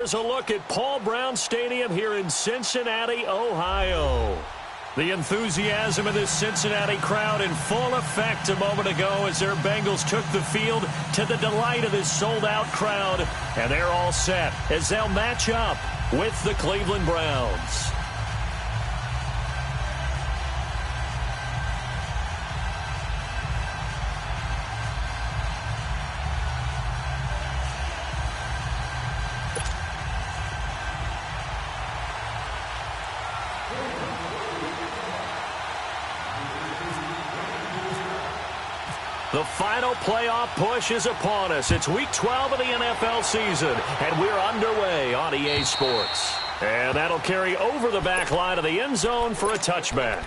Here's a look at Paul Brown Stadium here in Cincinnati, Ohio. The enthusiasm of this Cincinnati crowd in full effect a moment ago as their Bengals took the field to the delight of this sold-out crowd. And they're all set as they'll match up with the Cleveland Browns. The final playoff push is upon us. It's Week 12 of the NFL season, and we're underway on EA Sports. And that'll carry over the back line of the end zone for a touchback.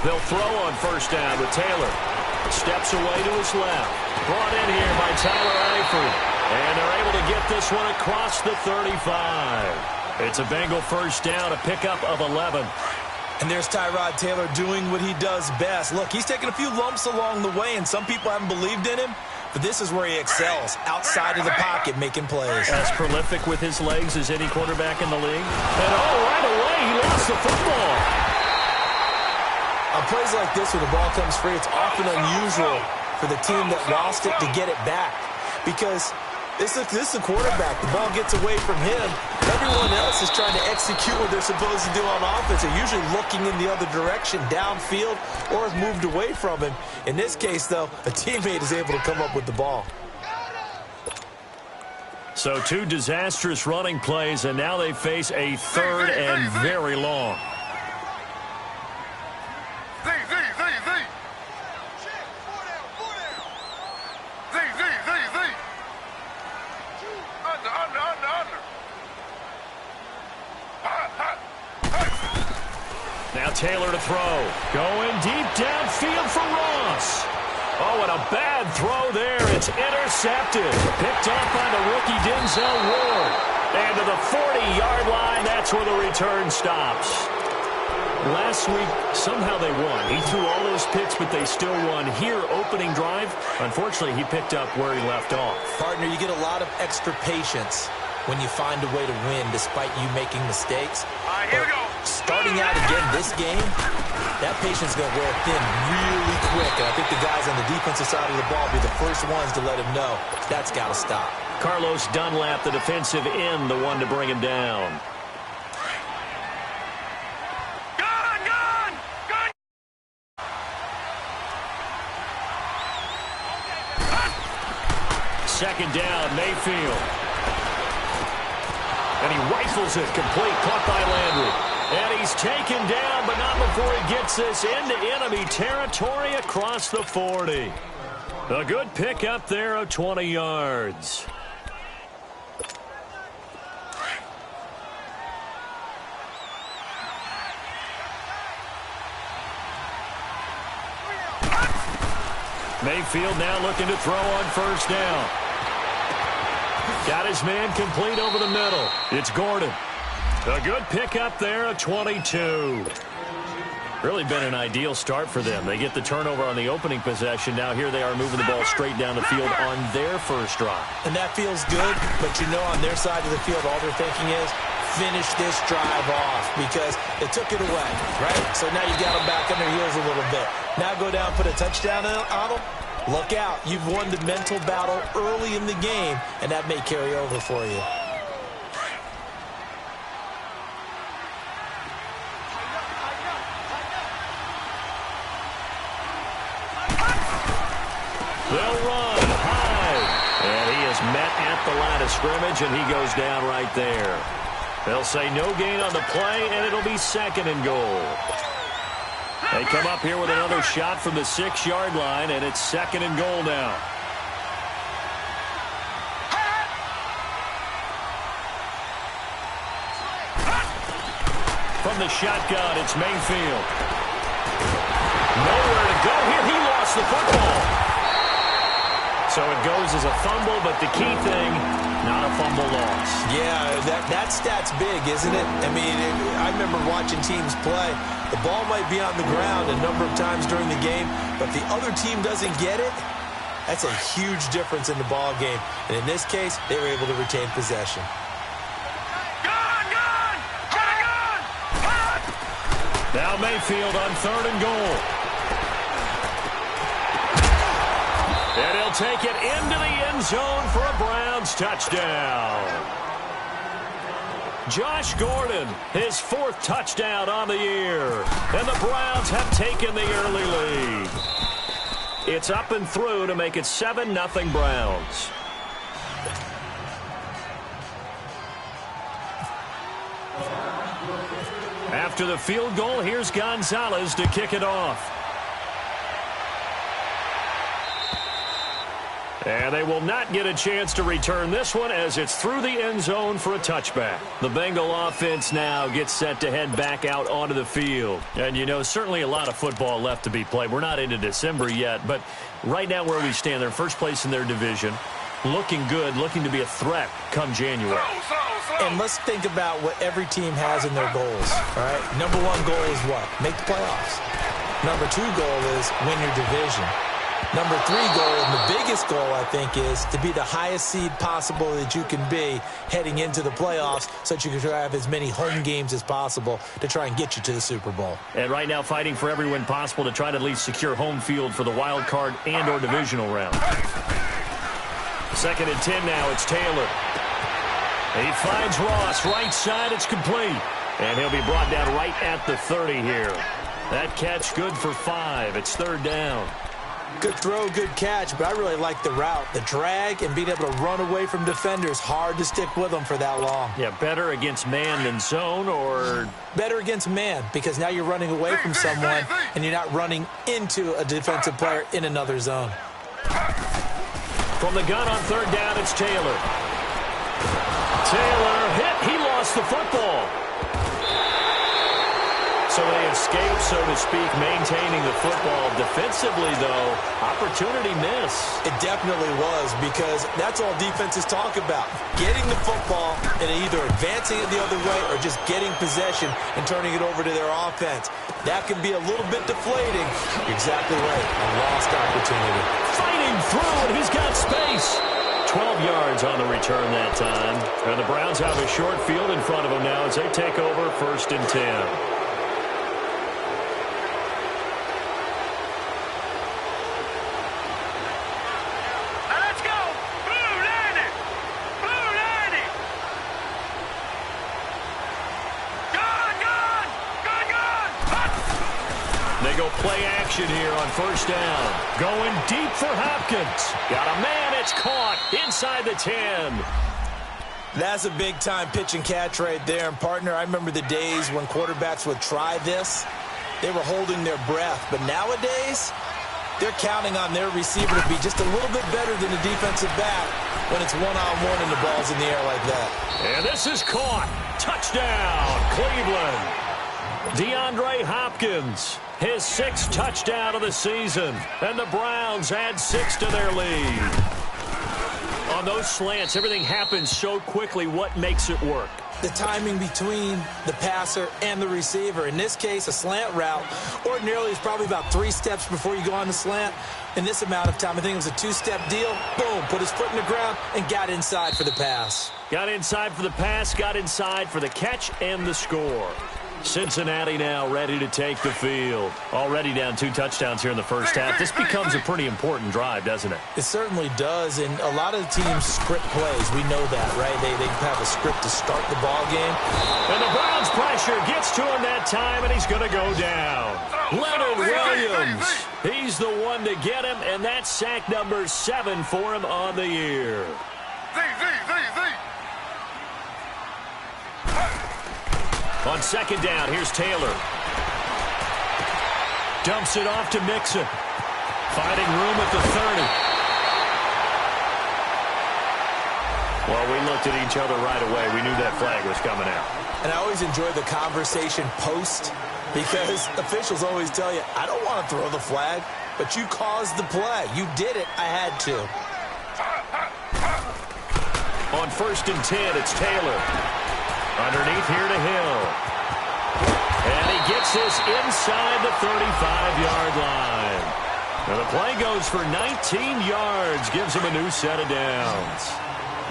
They'll throw on first down with Taylor. Steps away to his left. Brought in here by Tyler Eifert. And they're able to get this one across the 35. It's a Bengal first down, a pickup of 11. And there's Tyrod Taylor doing what he does best. Look, he's taken a few lumps along the way, and some people haven't believed in him. But this is where he excels, outside of the pocket, making plays. As prolific with his legs as any quarterback in the league. And right away, he lost the football. On plays like this where the ball comes free, it's often unusual for the team that lost it to get it back. Because this is a quarterback. The ball gets away from him. Everyone else is trying to execute what they're supposed to do on offense. They're usually looking in the other direction, downfield, or have moved away from him. In this case, though, a teammate is able to come up with the ball. So two disastrous running plays, and now they face a third and very long. Now Taylor to throw. Going deep downfield for Ross. Oh, and a bad throw there. It's intercepted. Picked off by the rookie Denzel Ward. And to the 40-yard line, that's where the return stops. Last week, somehow they won. He threw all those picks, but they still won. Here, opening drive, unfortunately, he picked up where he left off. Partner, you get a lot of extra patience when you find a way to win despite you making mistakes. Here we go. Starting out again this game, that patience is going to wear thin really quick. And I think the guys on the defensive side of the ball will be the first ones to let him know that's got to stop. Carlos Dunlap, the defensive end, the one to bring him down. Second down, Mayfield. And he rifles it complete, caught by Landry. And he's taken down, but not before he gets this into enemy territory across the 40. A good pick up there of 20 yards. Mayfield now looking to throw on first down. Got his man complete over the middle. It's Gordon. A good pickup there of 22. Really been an ideal start for them. They get the turnover on the opening possession. Now here they are moving the ball straight down the field on their first drive. And that feels good, but you know on their side of the field all they're thinking is finish this drive off because they took it away, right? So now you got them back on their heels a little bit. Now go down, put a touchdown on them. Look out. You've won the mental battle early in the game, and that may carry over for you. They'll run high. And he is met at the line of scrimmage, and he goes down right there. They'll say no gain on the play, and it'll be second and goal. They come up here with another shot from the 6-yard line, and it's second and goal now. From the shotgun, it's Mayfield. Nowhere to go here. He lost the football. So it goes as a fumble, but the key thing, not a fumble loss. Yeah, that stat's big, isn't it? I mean, I remember watching teams play. The ball might be on the ground a number of times during the game, but if the other team doesn't get it, that's a huge difference in the ball game. And in this case, they were able to retain possession. Now Mayfield on 3rd and goal. And he'll take it into the end zone for a Browns touchdown. Josh Gordon, his 4th touchdown on the year. And the Browns have taken the early lead. It's up and through to make it 7-0 Browns. After the field goal, here's Gonzalez to kick it off. And they will not get a chance to return this one as it's through the end zone for a touchback. The Bengal offense now gets set to head back out onto the field. And, you know, certainly a lot of football left to be played. We're not into December yet, but right now where we stand, they're first place in their division. Looking good, looking to be a threat come January. And let's think about what every team has in their goals, all right? Number 1 goal is what? Make the playoffs. Number 2 goal is win your division. Number 3 goal, and the biggest goal, I think, is to be the highest seed possible that you can be heading into the playoffs so that you can have as many home games as possible to try and get you to the Super Bowl. And right now fighting for every win possible to try to at least secure home field for the wild card and or divisional round. 2nd and 10 now, it's Taylor. He finds Ross, right side, it's complete. And he'll be brought down right at the 30 here. That catch good for 5. It's 3rd down. Good throw, good catch, but I really like the route. The drag and being able to run away from defenders, hard to stick with them for that long. Yeah, better against man than zone, or? Better against man, because now you're running away from someone and you're not running into a defensive player in another zone. From the gun on 3rd down, it's Taylor. Taylor hit. He lost the football. So they escape, so to speak, maintaining the football. Defensively, though, opportunity miss. It definitely was, because that's all defenses talk about. Getting the football and either advancing it the other way or just getting possession and turning it over to their offense. That can be a little bit deflating. You're exactly right. A lost opportunity. Fighting through, and he's got space. 12 yards on the return that time. And the Browns have a short field in front of them now as they take over 1st and 10. Play action here on 1st down. Going deep for Hopkins. Got a man. It's caught inside the 10. That's a big-time pitch and catch right there. And, partner, I remember the days when quarterbacks would try this. They were holding their breath. But nowadays, they're counting on their receiver to be just a little bit better than the defensive back when it's one-on-one and the ball's in the air like that. And this is caught. Touchdown, Cleveland. DeAndre Hopkins. His 6th touchdown of the season. And the Browns add 6 to their lead. On those slants, everything happens so quickly. What makes it work? The timing between the passer and the receiver. In this case, a slant route ordinarily is probably about 3 steps before you go on the slant. In this amount of time, I think it was a 2-step deal. Boom, put his foot in the ground and got inside for the pass. Got inside for the pass, got inside for the catch and the score. Cincinnati now ready to take the field. Already down 2 touchdowns here in the first half. This becomes a pretty important drive, doesn't it? It certainly does, and a lot of the teams script plays. We know that, right? They have a script to start the ball game. And the Browns pressure gets to him that time, and he's going to go down. Leonard Williams, he's the one to get him, and that's sack number 7 for him on the year. On 2nd down, here's Taylor. Dumps it off to Mixon. Finding room at the Well, we looked at each other right away. We knew that flag was coming out. And I always enjoy the conversation post because officials always tell you, I don't want to throw the flag, but you caused the play. You did it. I had to. On 1st and 10, it's Taylor. Underneath here to Hill. And he gets this inside the 35-yard line. Now the play goes for 19 yards, gives him a new set of downs.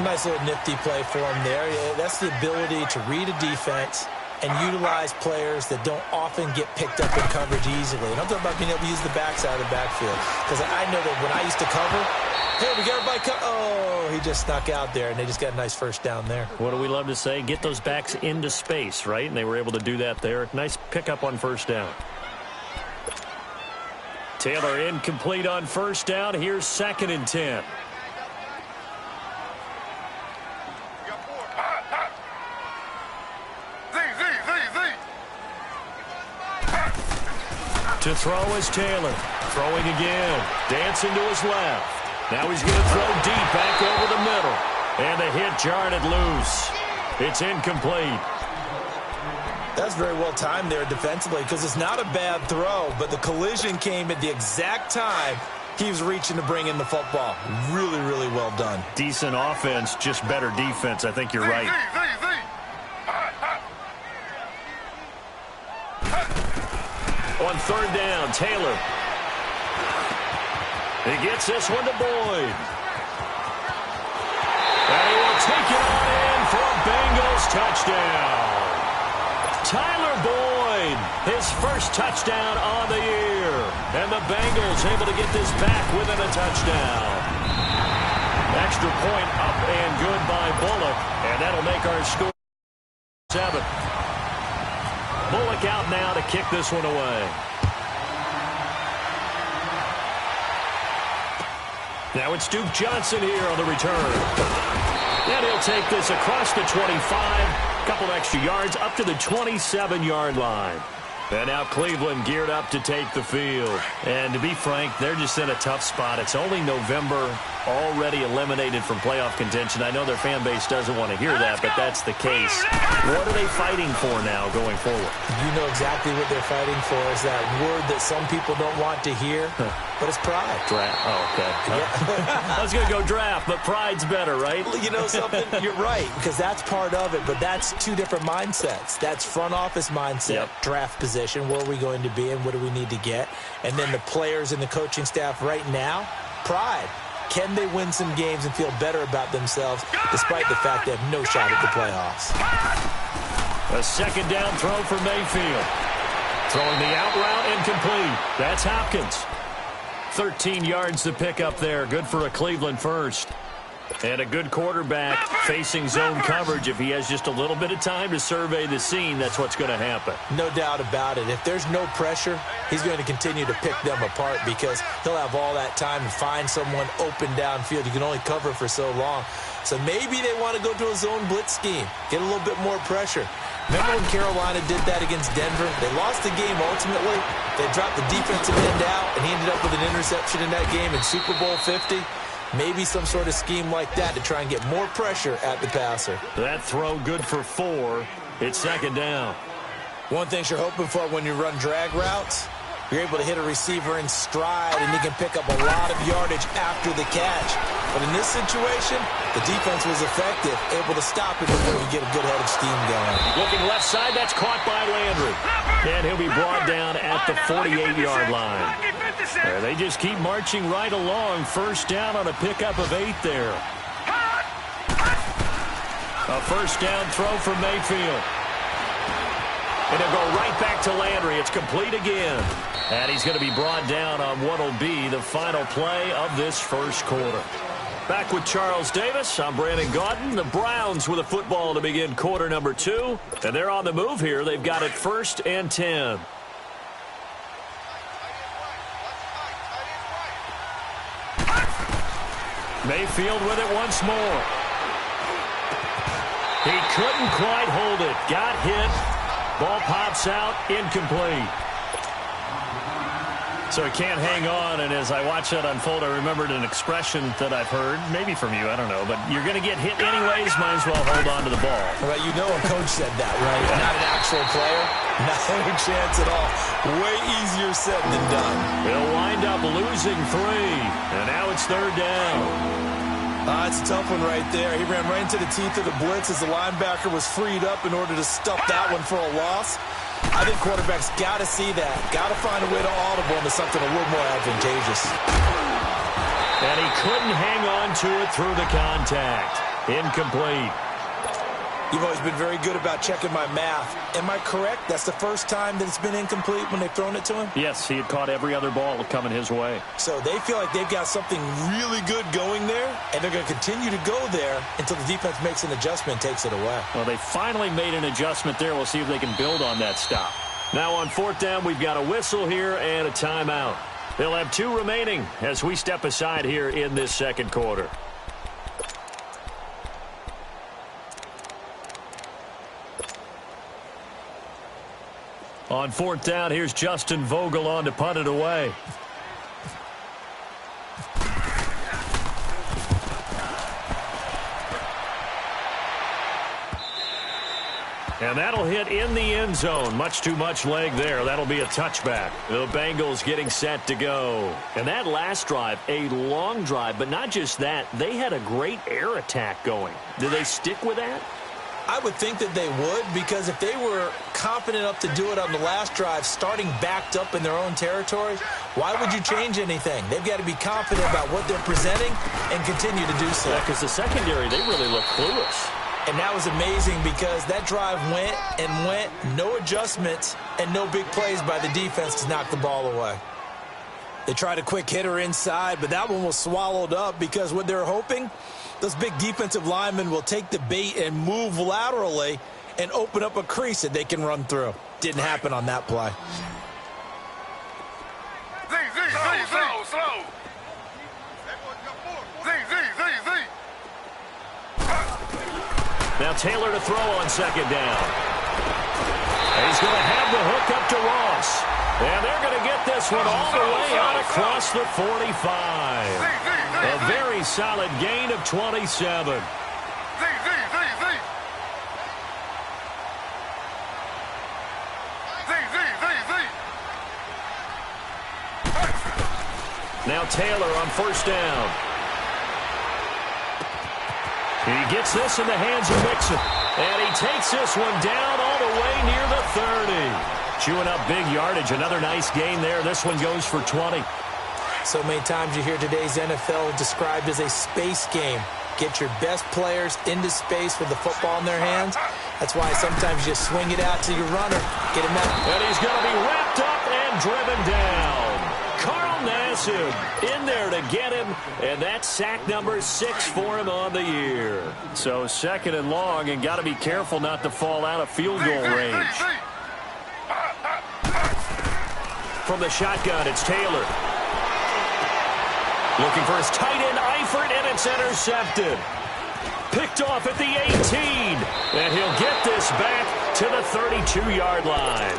Nice little nifty play for him there. That's the ability to read a defense and utilize players that don't often get picked up in coverage easily. And I'm talking about being able to use the backside of the backfield. Because I know that when I used to cover, hey, we got everybody oh, he just snuck out there, and they just got a nice first down there. What do we love to say? Get those backs into space, right? And they were able to do that there. Nice pickup on first down. Taylor incomplete on first down. Here's 2nd and 10. To throw is Taylor. Throwing again. Dancing to his left. Now he's going to throw deep back over the middle. And the hit jarred it loose. It's incomplete. That's very well timed there defensively because it's not a bad throw, but the collision came at the exact time he was reaching to bring in the football. Really, really well done. Decent offense, just better defense. I think you're right. On 3rd down, Taylor. He gets this one to Boyd. And he will take it on in for a Bengals touchdown. Tyler Boyd, his first touchdown on the year. And the Bengals able to get this back within a touchdown. Extra point up and good by Bullock. And that'll make our score 7. Bullock out now to kick this one away. Now it's Duke Johnson here on the return. And he'll take this across the 25. Couple extra yards up to the 27-yard line. And now Cleveland geared up to take the field. And to be frank, they're just in a tough spot. It's only November, already eliminated from playoff contention. I know their fan base doesn't want to hear that, but that's the case. What are they fighting for now going forward? You know exactly what they're fighting for is that word that some people don't want to hear, but it's pride. Draft. Oh, okay. Yeah. I was going to go draft, but pride's better, right? You know something? You're right, because that's part of it, but that's two different mindsets. That's front office mindset, draft position, where are we going to be and what do we need to get? And then the players and the coaching staff right now, pride. Can they win some games and feel better about themselves despite the fact they have no shot at the playoffs? A 2nd down throw for Mayfield. Throwing the out route incomplete. That's Hopkins. 13 yards to pick up there. Good for a Cleveland first. And a good quarterback facing zone coverage. If he has just a little bit of time to survey the scene, that's what's going to happen. No doubt about it. If there's no pressure, he's going to continue to pick them apart because he'll have all that time to find someone open downfield. You can only cover for so long. So maybe they want to go to a zone blitz scheme, get a little bit more pressure. Remember when Carolina did that against Denver? They lost the game ultimately. They dropped the defensive end out, and he ended up with an interception in that game in Super Bowl 50. Maybe some sort of scheme like that to try and get more pressure at the passer. That throw good for 4. It's 2nd down. One thing you're hoping for when you run drag routes, you're able to hit a receiver in stride, and he can pick up a lot of yardage after the catch. But in this situation, the defense was effective, able to stop it before you get a good head of steam going. Looking left side, that's caught by Landry. And he'll be brought down at the 48-yard line. They just keep marching right along. First down on a pickup of 8 there. A first down throw for Mayfield. And he'll go right back to Landry. It's complete again. And he's going to be brought down on what will be the final play of this first quarter. Back with Charles Davis, I'm Brandon Gaudin. The Browns with a football to begin quarter number 2. And they're on the move here. They've got it 1st and 10. Mayfield with it once more. He couldn't quite hold it. Got hit. Ball pops out. Incomplete. So he can't hang on, and as I watch that unfold, I remembered an expression that I've heard, maybe from you, I don't know, but you're going to get hit anyways, might as well hold on to the ball. Well, you know a coach said that, right? Yeah. Not an actual player. Not any chance at all. Way easier said than done. They'll wind up losing 3, and now it's 3rd down. It's a tough one right there. He ran right into the teeth of the blitz as the linebacker was freed up in order to stuff that one for a loss. I think quarterbacks got to see that. Got to find a way to audible into something a little more advantageous. And he couldn't hang on to it through the contact. Incomplete. You've always been very good about checking my math. Am I correct? That's the first time that it's been incomplete when they've thrown it to him? Yes, he had caught every other ball coming his way. So they feel like they've got something really good going there, and they're going to continue to go there until the defense makes an adjustment and takes it away. Well, they finally made an adjustment there. We'll see if they can build on that stop. Now on 4th down, we've got a whistle here and a timeout. They'll have 2 remaining as we step aside here in this 2nd quarter. On 4th down, here's Justin Vogel on to punt it away. And that'll hit in the end zone. Much too much leg there. That'll be a touchback. The Bengals getting set to go. And that last drive, a long drive, but not just that. They had a great air attack going. Do they stick with that? I would think that they would, because if they were confident enough to do it on the last drive, starting backed up in their own territory, why would you change anything? They've got to be confident about what they're presenting and continue to do so. Yeah, because the secondary, they really look clueless. And that was amazing because that drive went and went, no adjustments and no big plays by the defense to knock the ball away. They tried a quick hitter inside, but that one was swallowed up because what they're hoping, those big defensive linemen will take the bait and move laterally and open up a crease that they can run through. Didn't happen on that play. Slow. Now Taylor to throw on 2nd down. And he's going to have the hook up to Ross. And they're going to get this one all the way out across the 45. A very solid gain of 27. Now Taylor on 1st down. He gets this in the hands of Mixon. And he takes this one down all the way near the 30. Chewing up big yardage. Another nice gain there. This one goes for 20. So many times you hear today's NFL described as a space game. Get your best players into space with the football in their hands. That's why sometimes you swing it out to your runner. Get him out. And he's going to be wrapped up and driven down. Carl Nassib in there to get him. And that's sack number 6 for him on the year. So 2nd and long, and got to be careful not to fall out of field goal range. From the shotgun, it's Taylor. Looking for his tight end, Eifert, and it's intercepted. Picked off at the 18. And he'll get this back to the 32-yard line.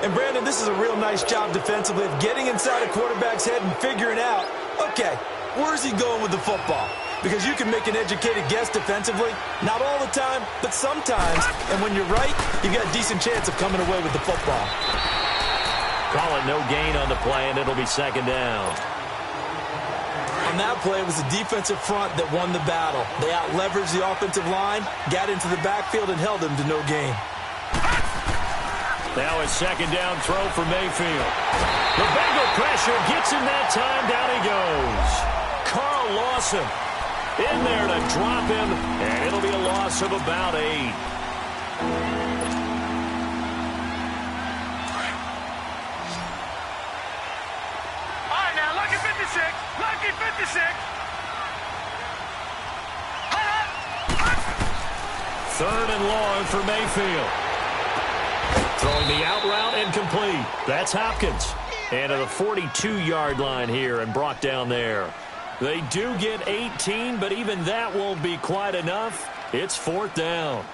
And, Brandon, this is a real nice job defensively of getting inside a quarterback's head and figuring out, okay, where's he going with the football? Because you can make an educated guess defensively. Not all the time, but sometimes. And when you're right, you've got a decent chance of coming away with the football. Call it no gain on the play, and it'll be 2nd down. On that play, it was the defensive front that won the battle. They out-leveraged the offensive line, got into the backfield, and held them to no gain. Now a 2nd down throw for Mayfield. The Bengal pressure gets him that time. Down he goes. Carl Lawson in there to drop him, and it'll be a loss of about 8. Lucky 56. 3rd and long for Mayfield. Throwing the out route and complete. That's Hopkins. And to the 42-yard line here and brought down there. They do get 18, but even that won't be quite enough. It's 4th down.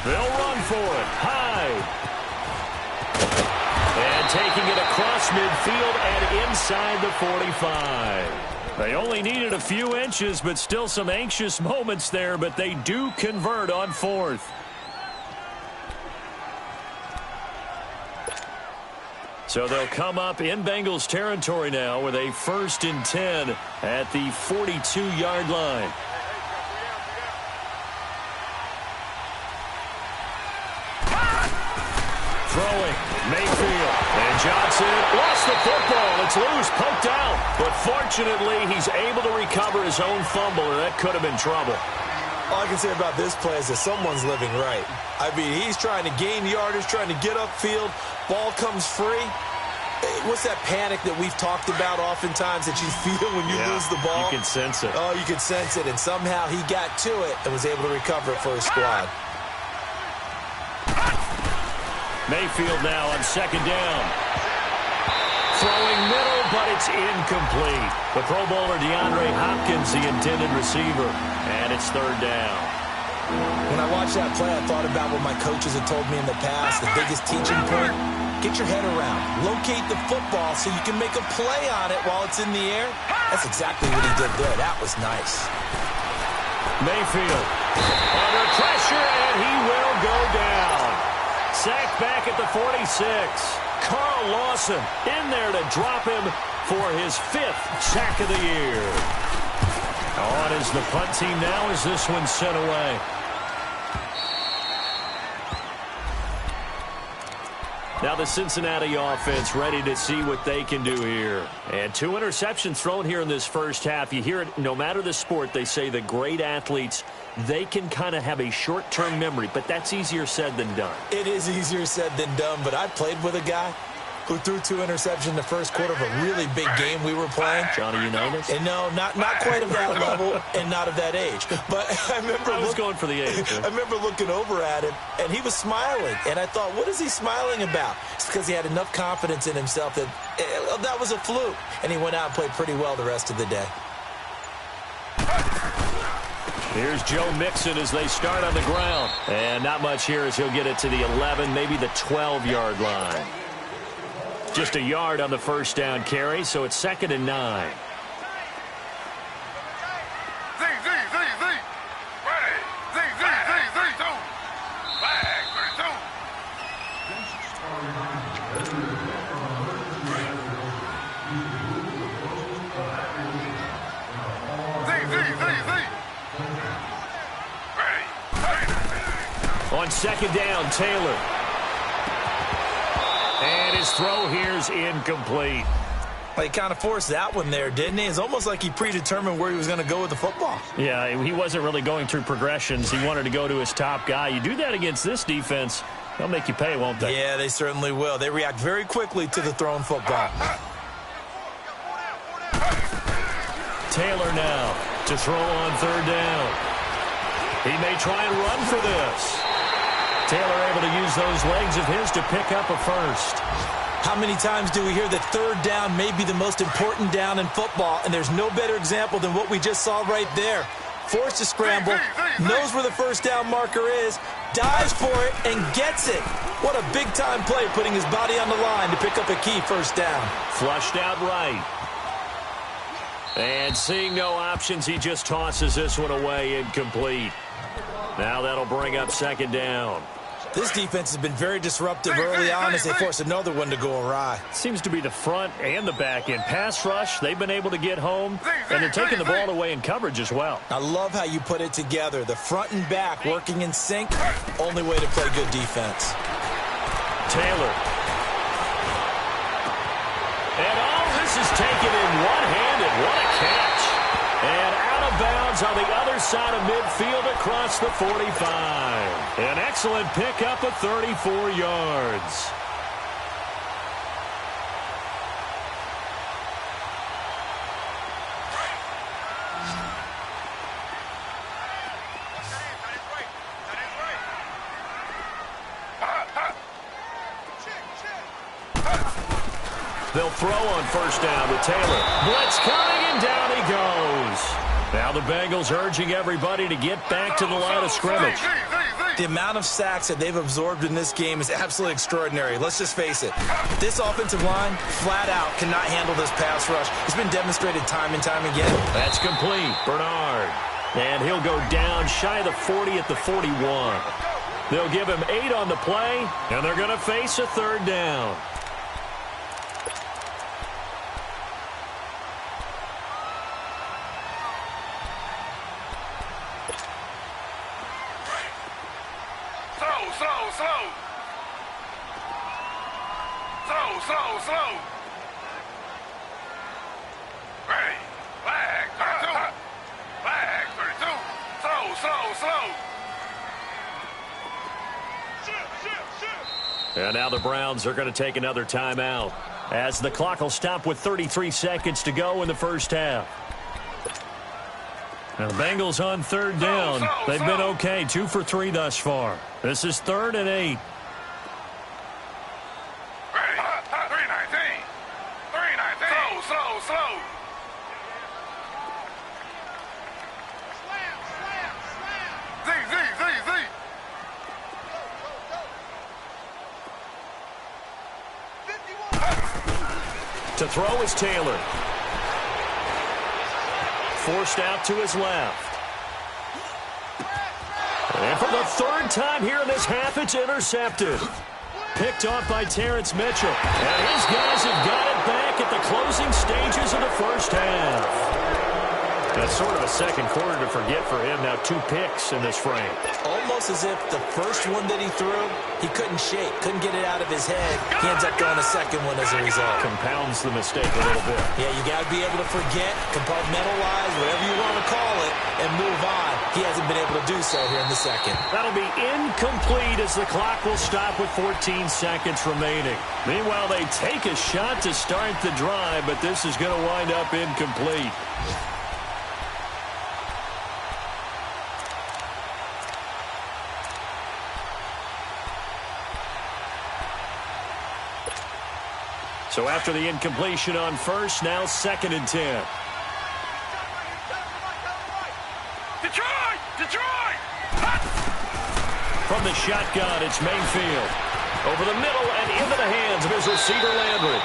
They'll run for it. Hyde. And taking it across midfield and inside the 45. They only needed a few inches, but still some anxious moments there, but they do convert on 4th. So they'll come up in Bengals territory now with a 1st and 10 at the 42-yard line. Throwing, Mayfield, and Johnson lost the football. It's loose, poked out. But fortunately, he's able to recover his own fumble, and that could have been trouble. All I can say about this play is that someone's living right. I mean, he's trying to gain yardage, trying to get upfield. Ball comes free. What's that panic that we've talked about oftentimes that you feel when you lose the ball? You can sense it. Oh, you can sense it. And somehow he got to it and was able to recover it for his squad. Mayfield now on 2nd down. Throwing middle, but it's incomplete. The Pro Bowler DeAndre Hopkins, the intended receiver. And it's 3rd down. When I watched that play, I thought about what my coaches had told me in the past. The biggest teaching point, get your head around. Locate the football so you can make a play on it while it's in the air. That's exactly what he did there. That was nice. Mayfield under pressure, and he will go down. Sacked back at the 46. Carl Lawson in there to drop him for his 5th sack of the year. On is the punt team now as this one's sent away. Now the Cincinnati offense ready to see what they can do here. And 2 interceptions thrown here in this first half. You hear it, no matter the sport, they say the great athletes, they can kind of have a short-term memory, but that's easier said than done. It is easier said than done, but I played with a guy who threw 2 interceptions in the first quarter of a really big game we were playing. Johnny Unitas? And no, not quite of that level and not of that age. But I was going for the age. I remember looking over at him, and he was smiling. And I thought, what is he smiling about? It's because he had enough confidence in himself that that was a fluke. And he went out and played pretty well the rest of the day. Here's Joe Mixon as they start on the ground. And not much here as he'll get it to the 11, maybe the 12-yard line. Just a yard on the first down carry, so it's 2nd and 9. On 2nd down, Taylor. And his throw here's incomplete. Well, he kind of forced that one there, didn't he? It's almost like he predetermined where he was going to go with the football. Yeah, he wasn't really going through progressions. He wanted to go to his top guy. You do that against this defense, they'll make you pay, won't they? Yeah, they certainly will. They react very quickly to the thrown football. Taylor now to throw on 3rd down. He may try and run for this. Taylor able to use those legs of his to pick up a first. How many times do we hear that 3rd down may be the most important down in football, and there's no better example than what we just saw right there. Forced to scramble, knows where the first down marker is, dives for it, and gets it. What a big-time play, putting his body on the line to pick up a key first down. Flushed out right. And seeing no options, he just tosses this one away incomplete. Now that'll bring up 2nd down. This defense has been very disruptive early on as they force another one to go awry. Seems to be the front and the back end. Pass rush, they've been able to get home, and they're taking the ball away in coverage as well. I love how you put it together. The front and back working in sync, only way to play good defense. Taylor. And all this is taken in one-handed. What a catch. And out of bounds on the other side of midfield across the 45. An excellent pickup of 34 yards. They'll throw on first down with Taylor. Blitz coming, and down he goes. Now the Bengals urging everybody to get back to the line of scrimmage. The amount of sacks that they've absorbed in this game is absolutely extraordinary. Let's just face it. This offensive line, flat out, cannot handle this pass rush. It's been demonstrated time and time again. That's complete. Bernard. And he'll go down shy of the 40 at the 41. They'll give him 8 on the play, and they're going to face a third down. Slow. Ready. Flag 32. Flag 32. Slow. And now the Browns are going to take another timeout as the clock will stop with 33 seconds to go in the first half. Now the Bengals on third down. They've been okay, 2 for 3 thus far. This is 3rd and 8. To throw is Taylor. Forced out to his left. And for the 3rd time here in this half, it's intercepted. Picked off by Terrence Mitchell. And his guys have got it back at the closing stages of the first half. That's sort of a second quarter to forget for him. Now 2 picks in this frame. Almost as if the first one that he threw, he couldn't shake, couldn't get it out of his head. He ends up throwing a second one as a result. Compounds the mistake a little bit. Yeah, you got to be able to forget, compartmentalize, whatever you want to call it, and move on. He hasn't been able to do so here in the second. That'll be incomplete as the clock will stop with 14 seconds remaining. Meanwhile, they take a shot to start the drive, but this is going to wind up incomplete. So after the incompletion on first, now 2nd and 10. Detroit! From the shotgun, it's Mayfield. Over the middle and into the hands of his receiver, Landry.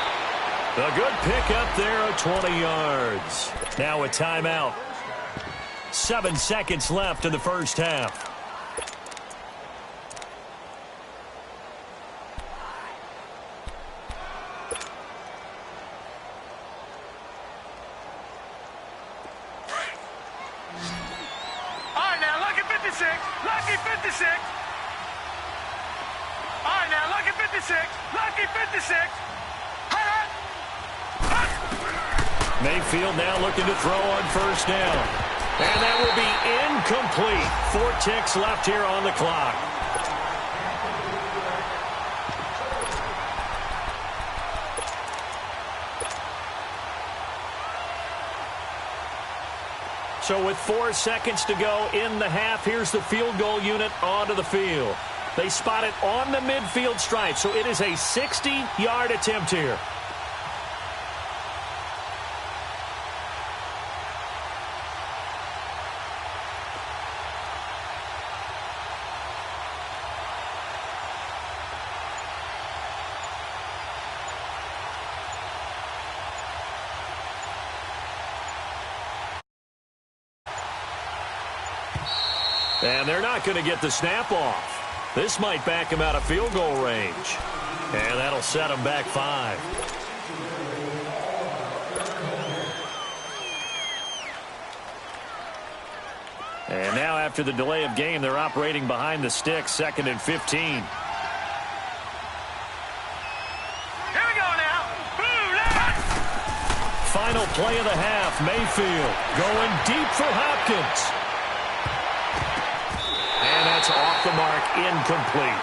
A good pick up there of 20 yards. Now a timeout. 7 seconds left in the first half. Lucky 56. All right, now, lucky 56. Lucky 56. Mayfield now looking to throw on first down. And that will be incomplete. 4 ticks left here on the clock. So with 4 seconds to go in the half, here's the field goal unit onto the field. They spot it on the midfield stripe, so it is a 60-yard attempt here. And they're not going to get the snap off. This might back him out of field goal range. And that'll set him back 5. And now after the delay of game, they're operating behind the sticks, 2nd and 15. Here we go now. Final play of the half, Mayfield going deep for Hopkins. And that's off the mark, incomplete.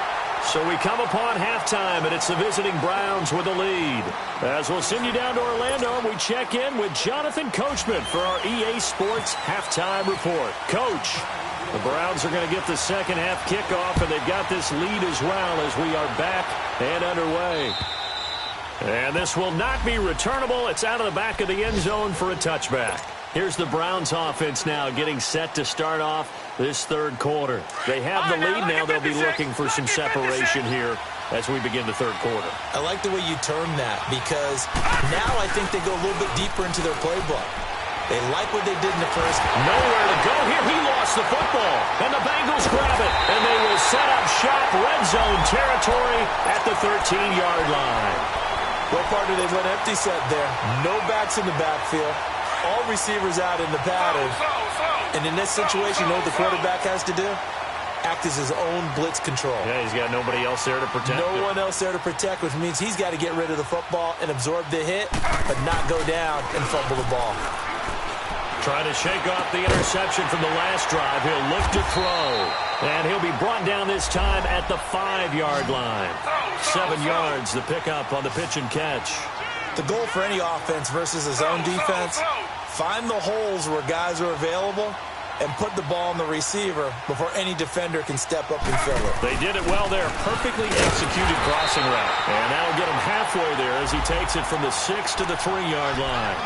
So we come upon halftime, and it's the visiting Browns with the lead. As we'll send you down to Orlando, we check in with Jonathan Coachman for our EA Sports Halftime Report. Coach, the Browns are going to get the second half kickoff, and they've got this lead as well as we are back and underway. And this will not be returnable. It's out of the back of the end zone for a touchback. Here's the Browns offense now getting set to start off this third quarter. They have the lead now. They'll be looking for some separation here as we begin the third quarter. I like the way you term that because now I think they go a little bit deeper into their playbook. They like what they did in the first. Nowhere to go here. He lost the football. And the Bengals grab it. And they will set up shop red zone territory at the 13-yard line. What part do they went empty set there? No backs in the backfield. All receivers out in the pattern. And in this situation, you know what the quarterback has to do? Act as his own blitz control. Yeah, he's got nobody else there to protect him. No one else there to protect, which means he's got to get rid of the football and absorb the hit, but not go down and fumble the ball. Trying to shake off the interception from the last drive. He'll look to throw. And he'll be brought down this time at the 5-yard line. 7 yards, the pickup on the pitch and catch. The goal for any offense versus his own defense, find the holes where guys are available and put the ball on the receiver before any defender can step up and fill it. They did it well there. Perfectly executed crossing route. And that'll get him halfway there as he takes it from the 6 to the 3-yard line.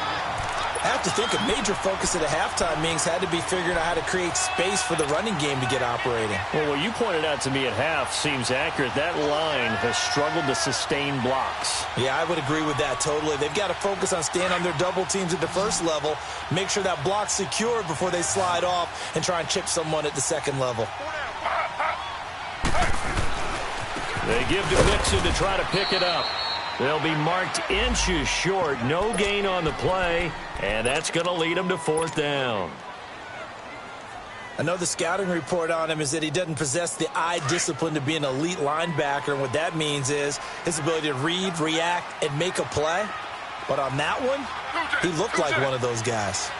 I have to think a major focus at a halftime meetings had to be figuring out how to create space for the running game to get operating. Well, what you pointed out to me at half seems accurate. That line has struggled to sustain blocks. Yeah, I would agree with that totally. They've got to focus on staying on their double teams at the first level, make sure that block's secured before they slide off and try and chip someone at the second level. They give to Mixon to try to pick it up. They'll be marked inches short. No gain on the play, and that's going to lead them to 4th down. I know the scouting report on him is that he doesn't possess the eye discipline to be an elite linebacker, and what that means is his ability to read, react, and make a play. But on that one, he looked like one of those guys.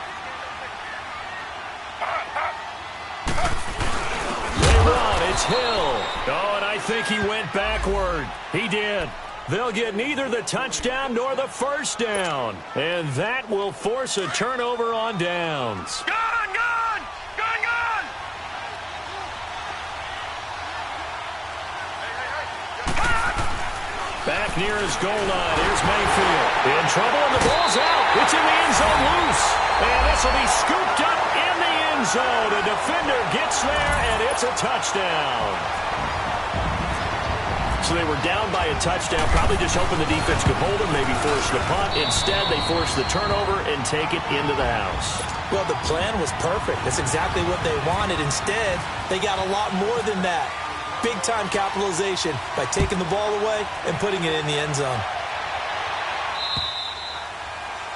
They run. It's Hill. Oh, and I think he went backward. He did. They'll get neither the touchdown nor the first down. And that will force a turnover on downs. Gone! Gone! Gone! Gone! Back near his goal line. Here's Mayfield. In trouble, and the ball's out. It's in the end zone loose. And this will be scooped up in the end zone. A defender gets there, and it's a touchdown. So they were down by a touchdown, probably just hoping the defense could hold them, maybe force the punt. Instead, they force the turnover and take it into the house. Well, the plan was perfect. That's exactly what they wanted. Instead, they got a lot more than that. Big-time capitalization by taking the ball away and putting it in the end zone.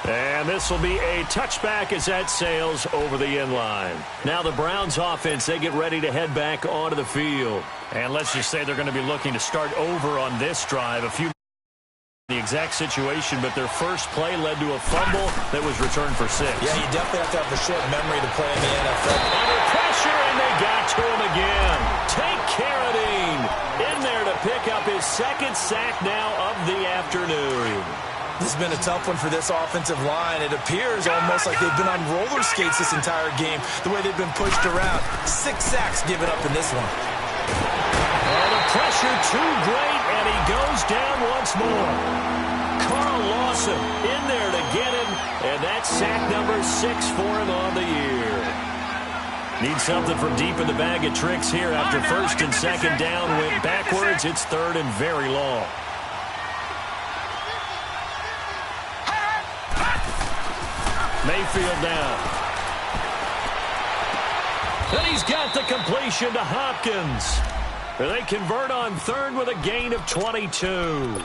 And this will be a touchback as that sails over the end line. Now the Browns offense, they get ready to head back onto the field. And let's just say they're going to be looking to start over on this drive. A few the exact situation, but their first play led to a fumble that was returned for 6. Yeah, you definitely have to have a short memory to play in the NFL. Under pressure, and they got to him again. Take Carradine in there to pick up his 2nd sack now of the afternoon. This has been a tough one for this offensive line. It appears almost like they've been on roller skates this entire game, the way they've been pushed around. 6 sacks given up in this one. And the pressure too great, and he goes down once more. Carl Lawson in there to get him, and that's sack number 6 for him on the year. Need something from deep in the bag of tricks here after 1st and 2nd down went backwards. It's 3rd and very long. Mayfield down. And he's got the completion to Hopkins. And they convert on 3rd with a gain of 22.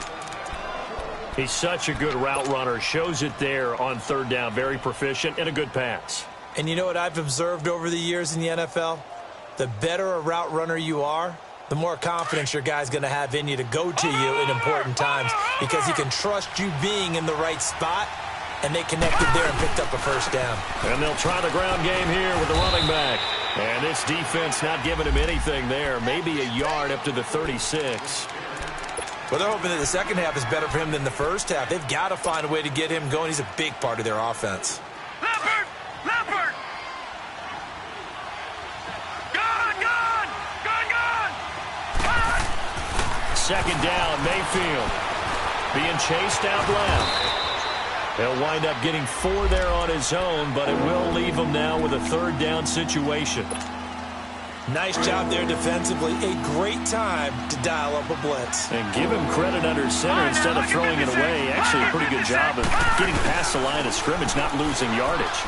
He's such a good route runner. Shows it there on 3rd down. Very proficient and a good pass. And you know what I've observed over the years in the NFL? The better a route runner you are, the more confidence your guy's going to have in you to go to you in important times because he can trust you being in the right spot. And they connected there and picked up a 1st down. And they'll try the ground game here with the running back. And this defense not giving him anything there. Maybe a yard up to the 36. Well, they're hoping that the second half is better for him than the first half. They've got to find a way to get him going. He's a big part of their offense. Leopard! Leopard! Gone! Gone! Gone! Gone! Gone! 2nd down, Mayfield. Being chased out left. He'll wind up getting 4 there on his own, but it will leave him now with a third down situation. Nice job there defensively. A great time to dial up a blitz. And give him credit under center instead of throwing it away. Actually, a pretty good job of getting past the line of scrimmage, not losing yardage.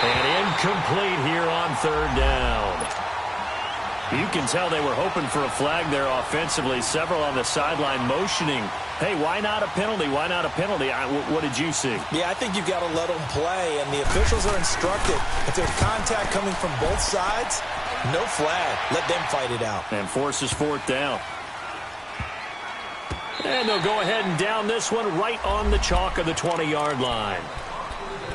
And incomplete here on third down. You can tell they were hoping for a flag there offensively. Several on the sideline motioning, hey, why not a penalty? Why not a penalty? What did you see? Yeah, I think you've got to let them play, and the officials are instructed. If there's contact coming from both sides, no flag. Let them fight it out. And forces fourth down. And they'll go ahead and down this one right on the chalk of the 20-yard line.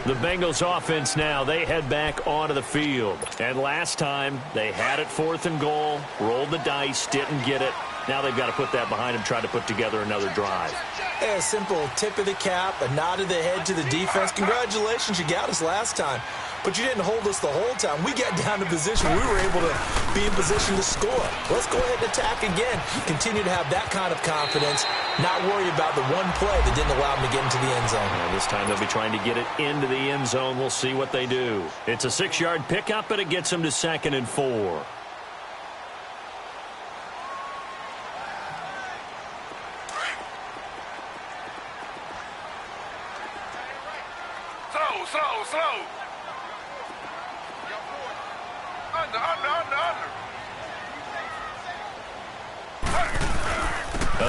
The Bengals offense now, they head back onto the field. And last time, they had it 4th and goal, rolled the dice, didn't get it. Now they've got to put that behind them, try to put together another drive. A simple tip of the cap, a nod of the head to the defense. Congratulations, you got us last time. But you didn't hold us the whole time. We got down to position. We were able to be in position to score. Let's go ahead and attack again. Continue to have that kind of confidence. Not worry about the one play that didn't allow them to get into the end zone. And this time they'll be trying to get it into the end zone. We'll see what they do. It's a 6-yard pickup, and it gets them to 2nd and 4. Slow. Under.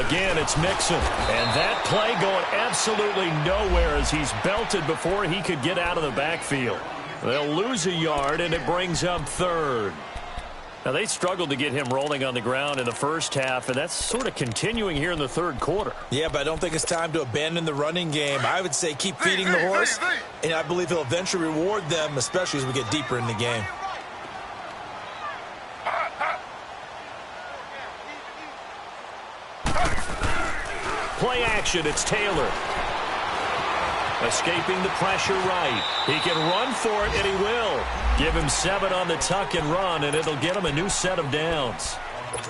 Again, it's Mixon. And that play going absolutely nowhere as he's belted before he could get out of the backfield. They'll lose a yard, and it brings up 3rd. Now, they struggled to get him rolling on the ground in the first half, and that's sort of continuing here in the third quarter. Yeah, but I don't think it's time to abandon the running game. I would say keep feeding the horse, and I believe he'll eventually reward them, especially as we get deeper in the game. Play action, it's Taylor. Escaping the pressure right. He can run for it, and he will. Give him 7 on the tuck and run, and it'll get him a new set of downs.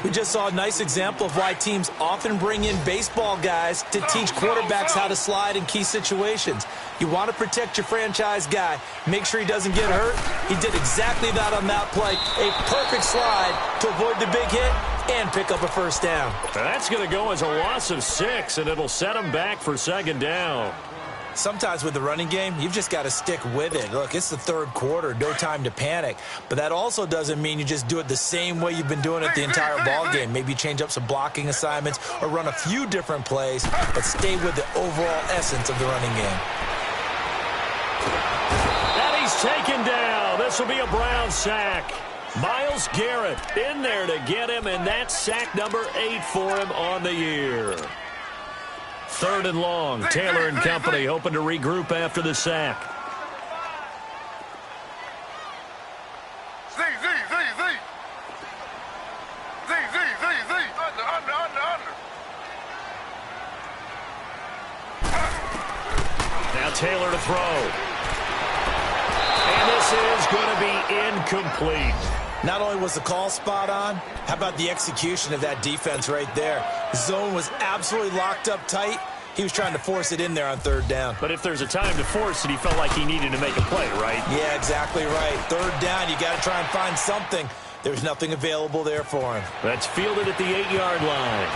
We just saw a nice example of why teams often bring in baseball guys to teach quarterbacks how to slide in key situations. You want to protect your franchise guy. Make sure he doesn't get hurt. He did exactly that on that play. A perfect slide to avoid the big hit and pick up a first down. That's going to go as a loss of 6, and it'll set him back for 2nd down. Sometimes with the running game, you've just got to stick with it. Look, it's the third quarter, no time to panic. But that also doesn't mean you just do it the same way you've been doing it the entire ball game. Maybe change up some blocking assignments or run a few different plays, but stay with the overall essence of the running game. And he's taken down. This will be a Brown sack. Myles Garrett in there to get him, and that's sack number 8 for him on the year. 3rd and long. Taylor and company hoping to regroup after the sack. Z. Under. Now Taylor to throw. And this is going to be incomplete. Not only was the call spot on, how about the execution of that defense right there? The zone was absolutely locked up tight. He was trying to force it in there on 3rd down. But if there's a time to force it, he felt like he needed to make a play, right? Yeah, exactly right. 3rd down, you got to try and find something. There's nothing available there for him. That's fielded at the 8-yard line.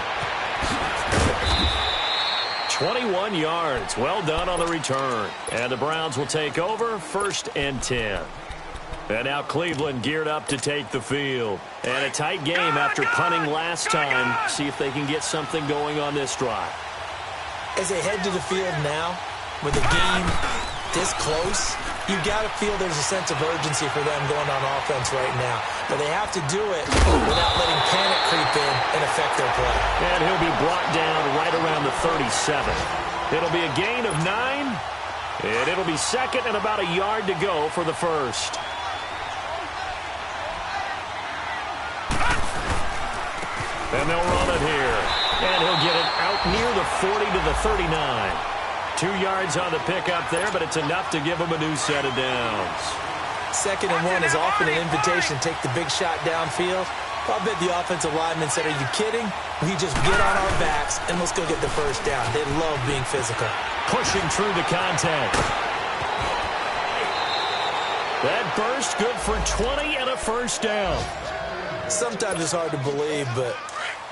21 yards. Well done on the return. And the Browns will take over 1st and 10. And now Cleveland geared up to take the field. And a tight game after punting last time. See if they can get something going on this drive. As they head to the field now, with the game this close, you've got to feel there's a sense of urgency for them going on offense right now. But they have to do it without letting panic creep in and affect their play. And he'll be brought down right around the 37. It'll be a gain of 9. And it'll be 2nd and about a yard to go for the first. And they'll run it here. And he'll get it out near the 40 to the 39. 2 yards on the pickup there, but it's enough to give him a new set of downs. 2nd and 1 is often an invitation to take the big shot downfield. I bet the offensive lineman said, are you kidding? We just get on our backs and let's go get the first down. They love being physical. Pushing through the contact. That burst good for 20 and a first down. Sometimes it's hard to believe, but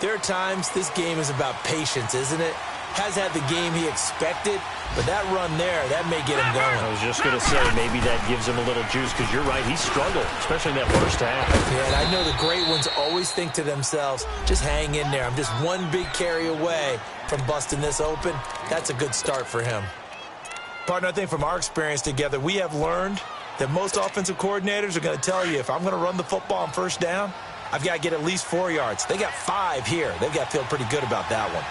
there are times this game is about patience, isn't it? Has had the game he expected, but that run there, that may get him going. I was just going to say, maybe that gives him a little juice, because you're right, he struggled, especially in that first half. Yeah, and I know the great ones always think to themselves, just hang in there. I'm just one big carry away from busting this open. That's a good start for him. Partner, I think from our experience together, we have learned that most offensive coordinators are going to tell you, if I'm going to run the football on first down, I've got to get at least 4 yards. They got 5 here. They've got to feel pretty good about that one.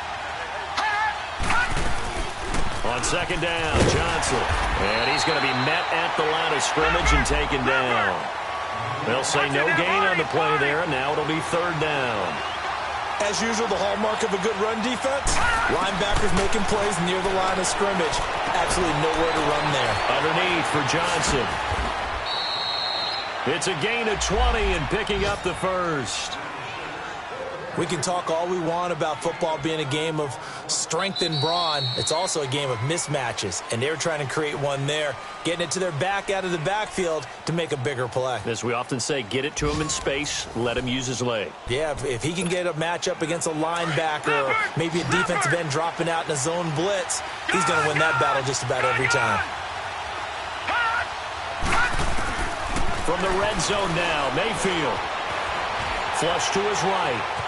On second down, Johnson. And he's going to be met at the line of scrimmage and taken down. They'll say no gain on the play there, and now it'll be third down. As usual, the hallmark of a good run defense, linebackers making plays near the line of scrimmage. Absolutely nowhere to run there. Underneath for Johnson. It's a gain of 20 and picking up the first. We can talk all we want about football being a game of strength and brawn. It's also a game of mismatches, and they're trying to create one there, getting it to their back out of the backfield to make a bigger play. As we often say, get it to him in space, let him use his leg. Yeah, if he can get a matchup against a linebacker or maybe a defensive end dropping out in a zone blitz, he's going to win that battle just about every time. From the red zone now, Mayfield. Flush to his right.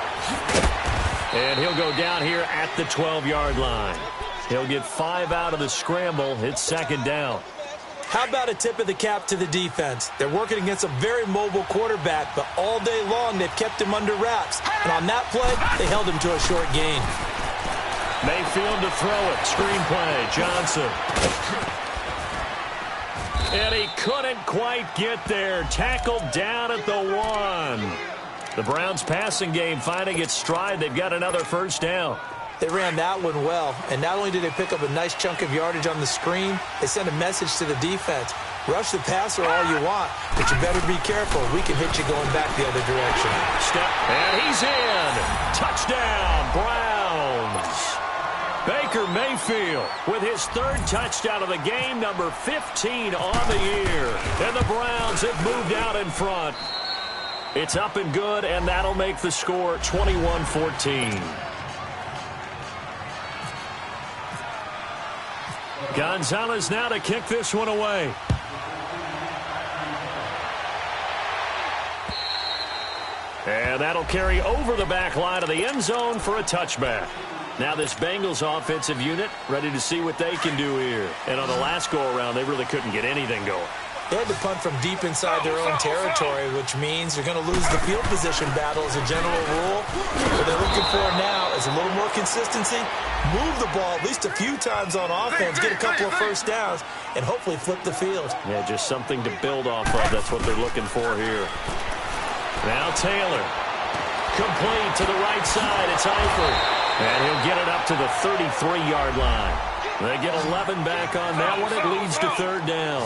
And he'll go down here at the 12-yard line. He'll get 5 out of the scramble. It's second down. How about a tip of the cap to the defense? They're working against a very mobile quarterback, but all day long they've kept him under wraps. And on that play, they held him to a short gain. Mayfield to throw it. Screen play. Johnson. And he couldn't quite get there. Tackled down at the 1. The Browns passing game finding its stride. They've got another first down. They ran that one well, and not only did they pick up a nice chunk of yardage on the screen, they sent a message to the defense. Rush the passer all you want, but you better be careful. We can hit you going back the other direction. Step, and he's in. Touchdown, Browns. Baker Mayfield with his 3rd touchdown of the game, number 15 on the year. And the Browns have moved out in front. It's up and good, and that'll make the score 21-14. Gonzalez now to kick this one away. And that'll carry over the back line of the end zone for a touchback. Now this Bengals offensive unit ready to see what they can do here. And on the last go-around, they really couldn't get anything going. They had to punt from deep inside their own territory, which means they're going to lose the field position battle as a general rule. What they're looking for now is a little more consistency, move the ball at least a few times on offense, get a couple of first downs, and hopefully flip the field. Yeah, just something to build off of. That's what they're looking for here. Now Taylor. Complete to the right side. It's Eifert. And he'll get it up to the 33-yard line. They get 11 back on that one. It leads to third down.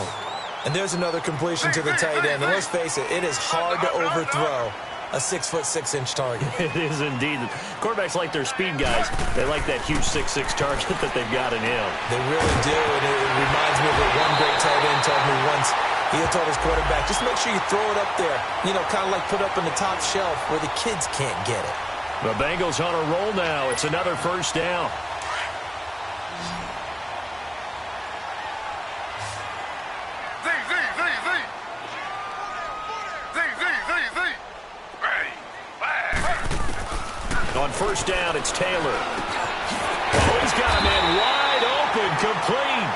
And there's another completion to the tight end. And let's face it, it is hard to overthrow a 6'6" target. It is indeed. Quarterbacks like their speed guys. They like that huge 6'6" target that they've got in him. They really do. And it reminds me of what one great tight end told me once. He had told his quarterback, just make sure you throw it up there. You know, kind of like put up in the top shelf where the kids can't get it. The Bengals on a roll now. It's another first down. On first down, it's Taylor. Oh, he's got a man wide open, complete.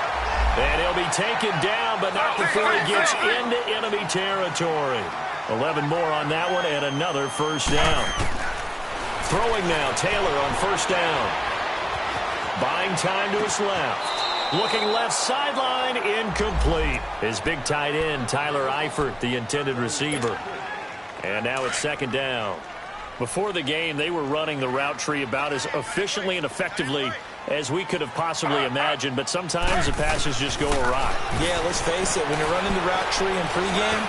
And he'll be taken down, but not before he gets into enemy territory. 11 more on that one, and another first down. Throwing now, Taylor on first down. Buying time to his left. Looking left sideline, incomplete. His big tight end, Tyler Eifert, the intended receiver. And now it's second down. Before the game, they were running the route tree about as efficiently and effectively as we could have possibly imagined, but sometimes the passes just go awry. Yeah, let's face it, when you're running the route tree in pregame,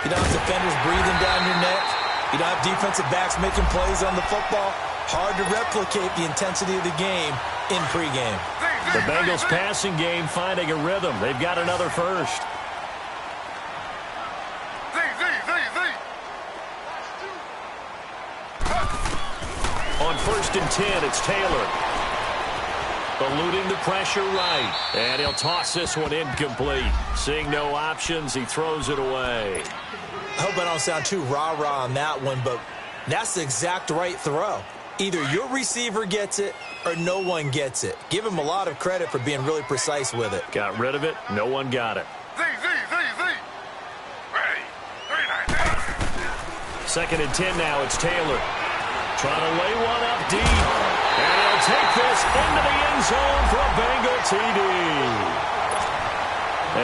you don't have defenders breathing down your neck. You don't have defensive backs making plays on the football. Hard to replicate the intensity of the game in pregame. The Bengals passing game finding a rhythm. They've got another first. On 1st and 10, it's Taylor. Eluding the pressure right. And he'll toss this one incomplete. Seeing no options, he throws it away. I hope I don't sound too rah-rah on that one, but that's the exact right throw. Either your receiver gets it or no one gets it. Give him a lot of credit for being really precise with it. Got rid of it. No one got it. 2nd and 10 now. It's Taylor. Trying to lay one up deep. And he'll take this into the end zone for a Bengal TD.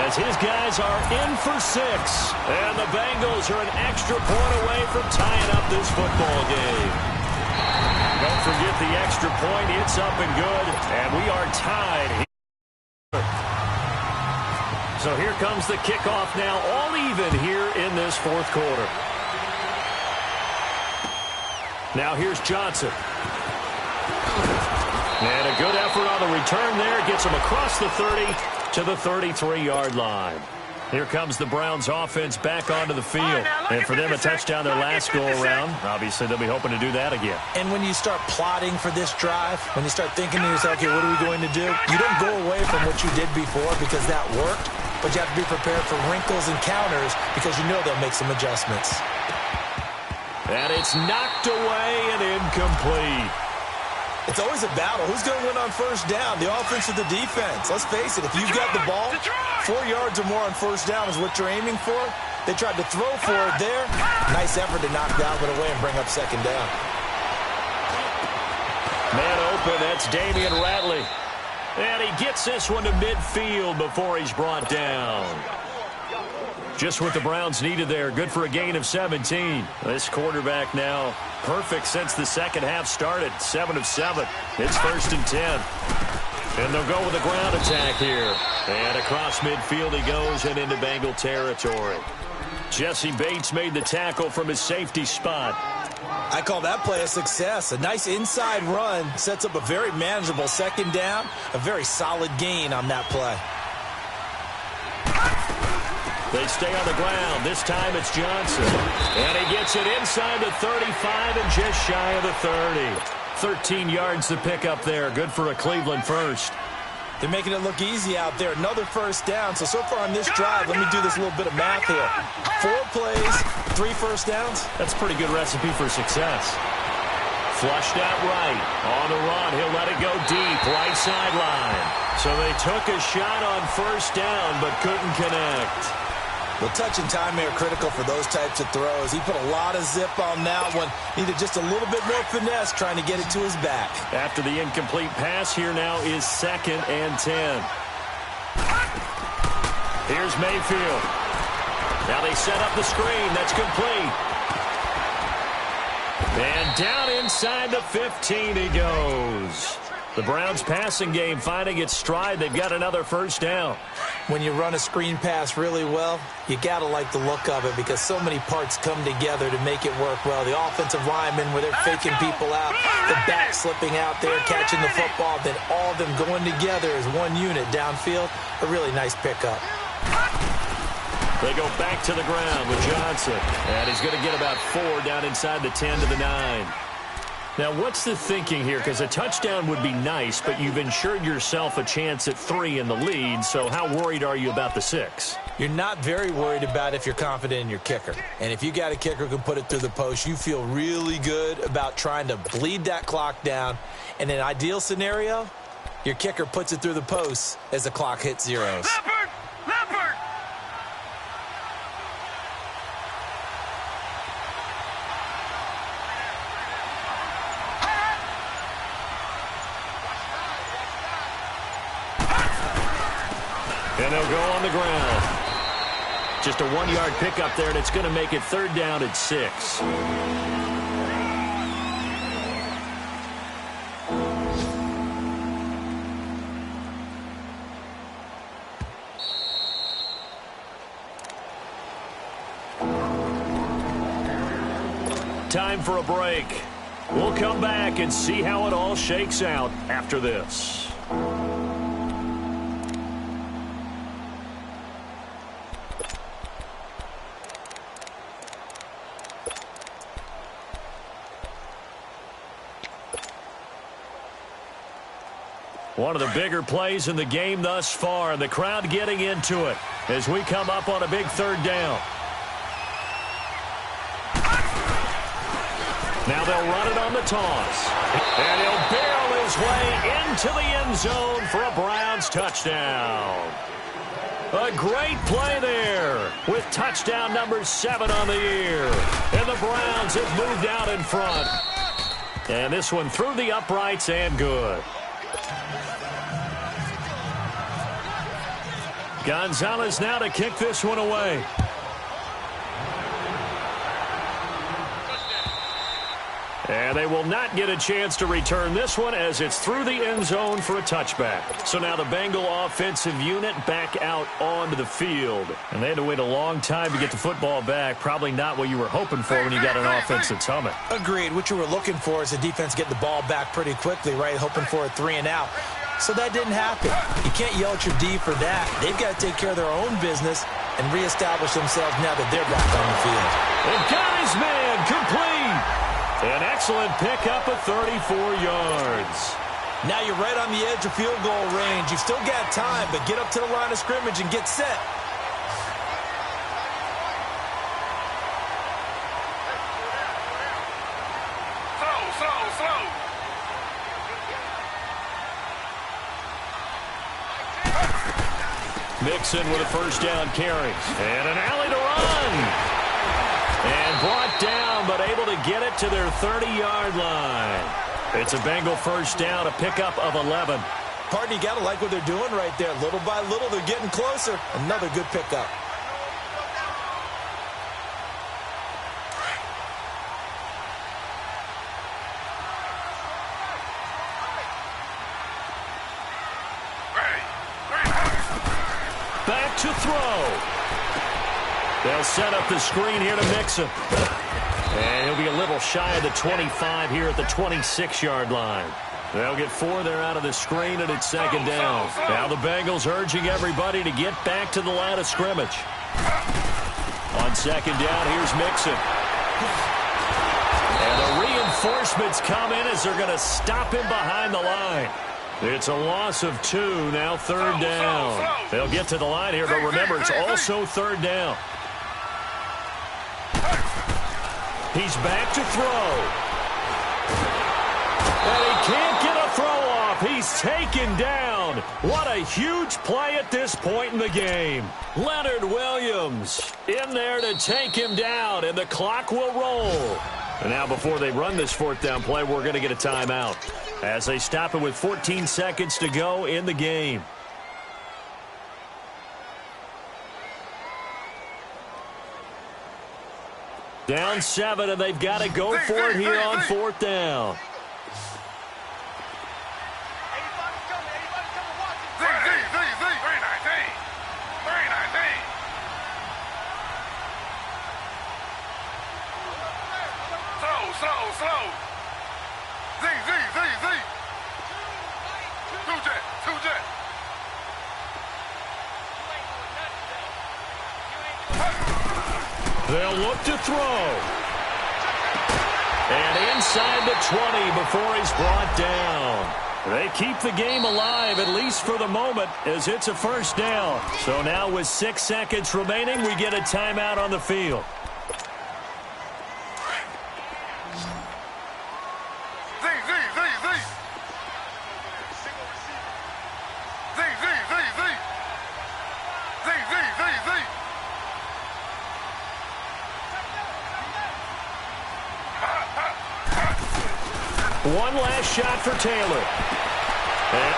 As his guys are in for 6. And the Bengals are an extra point away from tying up this football game. Don't forget the extra point. It's up and good. And we are tied. So here comes the kickoff now. All even here in this 4th quarter. Now here's Johnson. And a good effort on the return there. Gets him across the 30 to the 33-yard line. Here comes the Browns offense back onto the field. And for them, a touchdown their last go-around. Obviously, they'll be hoping to do that again. And when you start plotting for this drive, when you start thinking to yourself, okay, what are we going to do? You don't go away from what you did before because that worked. But you have to be prepared for wrinkles and counters because you know they'll make some adjustments. And it's knocked away and incomplete. It's always a battle. Who's going to win on 1st down, the offense or the defense? Let's face it, if you've got the ball, 4 yards or more on 1st down is what you're aiming for. They tried to throw for it there. Nice effort to knock that one away and bring up 2nd down. Man open, that's Damian Ratley. And he gets this one to midfield before he's brought down. Just what the Browns needed there. Good for a gain of 17. This quarterback now perfect since the 2nd half started. 7 of 7. It's 1st and 10. And they'll go with a ground attack here. And across midfield he goes and into Bengal territory. Jesse Bates made the tackle from his safety spot. I call that play a success. A nice inside run sets up a very manageable 2nd down. A very solid gain on that play. They stay on the ground. This time it's Johnson. And he gets it inside the 35 and just shy of the 30. 13 yards to pick up there. Good for a Cleveland first. They're making it look easy out there. Another 1st down. So far on this drive, let me do this little bit of math here. 4 plays, 3 1st downs. That's a pretty good recipe for success. Flushed out right. On the run, he'll let it go deep. Right sideline. So they took a shot on 1st down, but couldn't connect. Well, touch and time are critical for those types of throws. He put a lot of zip on that one. Needed just a little bit more finesse trying to get it to his back. After the incomplete pass, here now is 2nd and 10. Here's Mayfield. Now they set up the screen. That's complete. And down inside the 15 he goes. The Browns passing game finding its stride. They've got another 1st down. When you run a screen pass really well, you got to like the look of it because so many parts come together to make it work well. The offensive linemen where they're faking people out, the back slipping out there, catching the football, then all of them going together as one unit downfield. A really nice pickup. They go back to the ground with Johnson. And he's going to get about 4 down inside the 10 to the 9. Now, what's the thinking here? Because a touchdown would be nice, but you've ensured yourself a chance at 3 in the lead, so how worried are you about the 6? You're not very worried about if you're confident in your kicker. And if you got a kicker who can put it through the post, you feel really good about trying to bleed that clock down. In an ideal scenario, your kicker puts it through the post as the clock hits zeros. Leopard! And they'll go on the ground. Just a 1-yard pickup there, and it's going to make it 3rd down at 6. time for a break. We'll come back and see how it all shakes out after this. One of the bigger plays in the game thus far, and the crowd getting into it as we come up on a big third down. Now they'll run it on the toss. And he'll barrel his way into the end zone for a Browns touchdown. A great play there with touchdown number 7 on the year. And the Browns have moved out in front. And this one through the uprights and good. Gonzalez now to kick this one away. And they will not get a chance to return this one as it's through the end zone for a touchback. So now the Bengal offensive unit back out onto the field. And they had to wait a long time to get the football back. Probably not what you were hoping for when you got an offense that's humming. Agreed. What you were looking for is the defense getting the ball back pretty quickly, right? Hoping for a 3 and out. So that didn't happen. You can't yell at your D for that. They've got to take care of their own business and reestablish themselves now that they're back on the field. They've got his man complete. An excellent pickup of 34 yards. Now you're right on the edge of field goal range. You've still got time, but get up to the line of scrimmage and get set. Slow. Mixon with a first down carry. And an alley to run. And brought down, but able to get it to their 30-yard line. It's a Bengal first down, a pickup of 11. Partner, you got to like what they're doing right there. Little by little, they're getting closer. Another good pickup. Back to throw. They'll set up the screen here to Mixon. And he'll be a little shy of the 25 here at the 26-yard line. They'll get 4 there out of the screen, and it's second down. Now the Bengals urging everybody to get back to the line of scrimmage. On second down, here's Mixon. And the reinforcements come in as they're going to stop him behind the line. It's a loss of 2, now third down. They'll get to the line here, but remember, it's also third down. He's back to throw. And he can't get a throw off. He's taken down. What a huge play at this point in the game. Leonard Williams in there to take him down, and the clock will roll. And now before they run this fourth down play, we're going to get a timeout as they stop it with 14 seconds to go in the game. Down 7, and they've got to go for it here on fourth down. Slow. Z. Two jet. They'll look to throw. And inside the 20 before he's brought down. They keep the game alive, at least for the moment, as it's a first down. So now with 6 seconds remaining, we get a timeout on the field. One last shot for Taylor. And,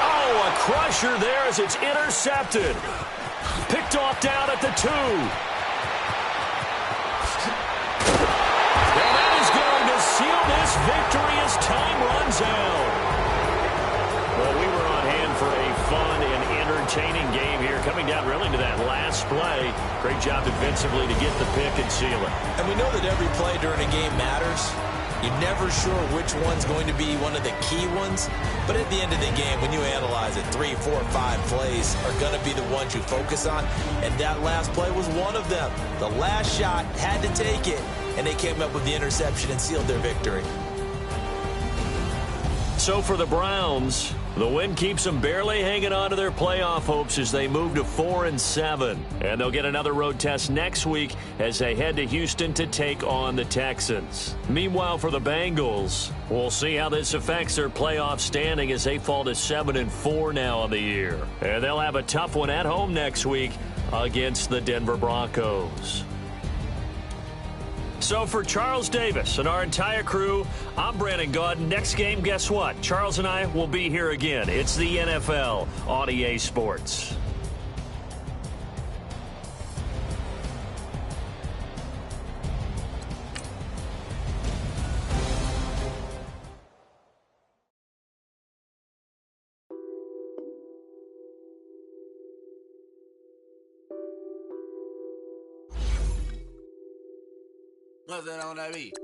a crusher there as it's intercepted. Picked off down at the 2. And that is going to seal this victory as time runs out. Well, we were on hand for a fun and entertaining game here, coming down really to that last play. Great job defensively to get the pick and seal it. And we know that every play during a game matters. You're never sure which one's going to be one of the key ones. But at the end of the game, when you analyze it, 3, 4, 5 plays are going to be the ones you focus on. And that last play was one of them. The last shot had to take it, and they came up with the interception and sealed their victory. So for the Browns, the win keeps them barely hanging on to their playoff hopes as they move to 4-7. And they'll get another road test next week as they head to Houston to take on the Texans. Meanwhile, for the Bengals, we'll see how this affects their playoff standing as they fall to 7-4 now on the year. And they'll have a tough one at home next week against the Denver Broncos. So for Charles Davis and our entire crew, I'm Brandon Gaudin. Next game, guess what? Charles and I will be here again. It's the NFL on EA Sports. What's that on that beat?